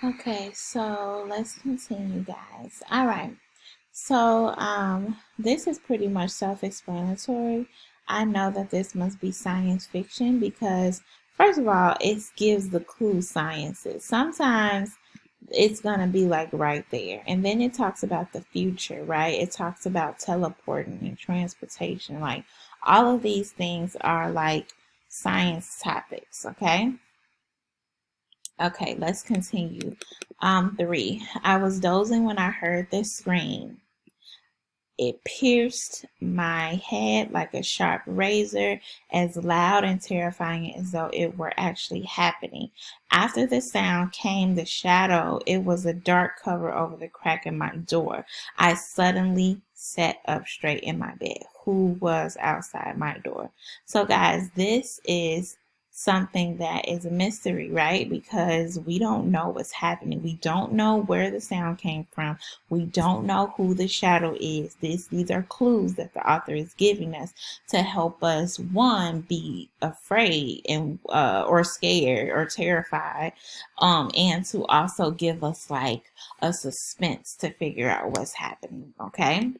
Okay, so let's continue, guys. All right. So, this is pretty much self-explanatory. I know that this must be science fiction because, first of all, it gives the clue sciences. Sometimes it's gonna be like right there, and then it talks about the future, right? It talks about teleporting and transportation. Like all of these things are like science topics. Okay. Okay, let's continue. 3. I was dozing when I heard this scream. It pierced my head like a sharp razor, as loud and terrifying as though it were actually happening. After the sound came the shadow. It was a dark cover over the crack in my door. I suddenly sat up straight in my bed. Who was outside my door? So, guys, this is something that is a mystery, right? Because we don't know what's happening. We don't know where the sound came from. We don't know who the shadow is. These are clues that the author is giving us to help us, one, be afraid and or scared or terrified, and to also give us like a suspense to figure out what's happening. Okay.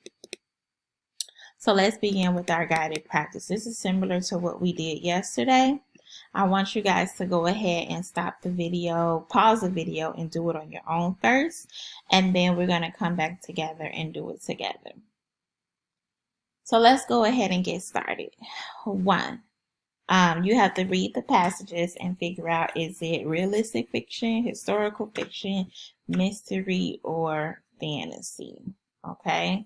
So let's begin with our guided practice. This is similar to what we did yesterday. I want you guys to go ahead and stop the video, pause the video, and do it on your own first. And then we're going to come back together and do it together. So let's go ahead and get started. 1. You have to read the passages and figure out, is it realistic fiction, historical fiction, mystery, or fantasy? Okay.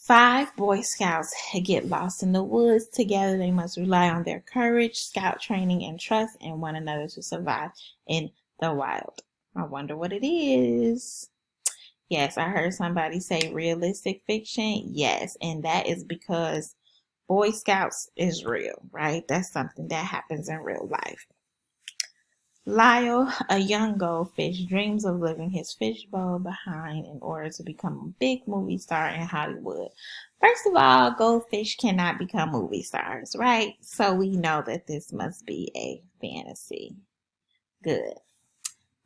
5. Boy Scouts get lost in the woods. Together they must rely on their courage, scout training, and trust in one another to survive in the wild. I wonder what it is. Yes, I heard somebody say realistic fiction. Yes, and that is because Boy Scouts is real, right? That's something that happens in real life. Lyle, a young goldfish, dreams of leaving his fishbowl behind in order to become a big movie star in Hollywood. First of all, goldfish cannot become movie stars, right? So we know that this must be a fantasy. Good.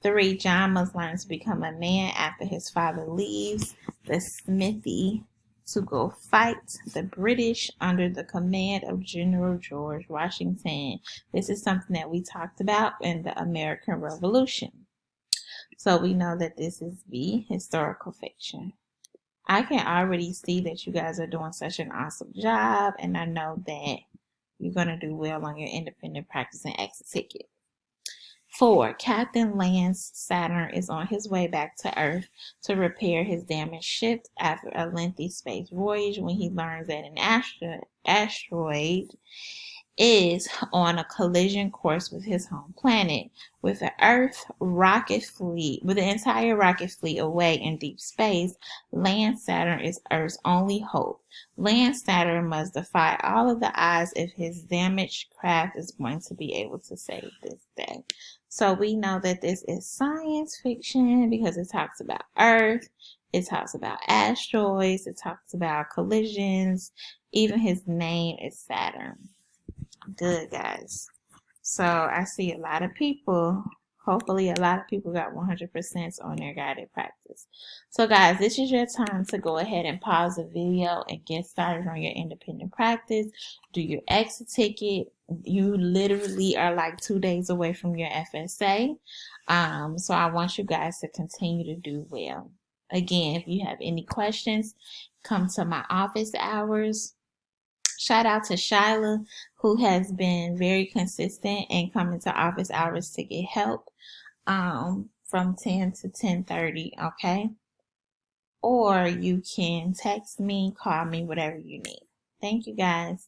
3. John must learn to become a man after his father leaves the smithy to go fight the British under the command of General George Washington. This is something that we talked about in the American Revolution. So we know that this is the historical fiction. I can already see that you guys are doing such an awesome job, and I know that you're going to do well on your independent practice and exit ticket. 4. Captain Lance Saturn is on his way back to Earth to repair his damaged ship after a lengthy space voyage when he learns that an asteroid is on a collision course with his home planet. With the entire rocket fleet away in deep space, Lance Saturn is Earth's only hope. Lance Saturn must defy all of the odds if his damaged craft is going to be able to save this day. So we know that this is science fiction because it talks about Earth, it talks about asteroids, it talks about collisions, even his name is Saturn. Good, guys. So I see a lot of people, hopefully a lot of people got 100% on their guided practice. So guys, this is your time to go ahead and pause the video and get started on your independent practice. Do your exit ticket. You literally are like 2 days away from your FSA. So I want you guys to continue to do well. Again, if you have any questions, come to my office hours. Shout out to Shyla, who has been very consistent and coming to office hours to get help from 10 to 10:30, okay? Or you can text me, call me, whatever you need. Thank you, guys.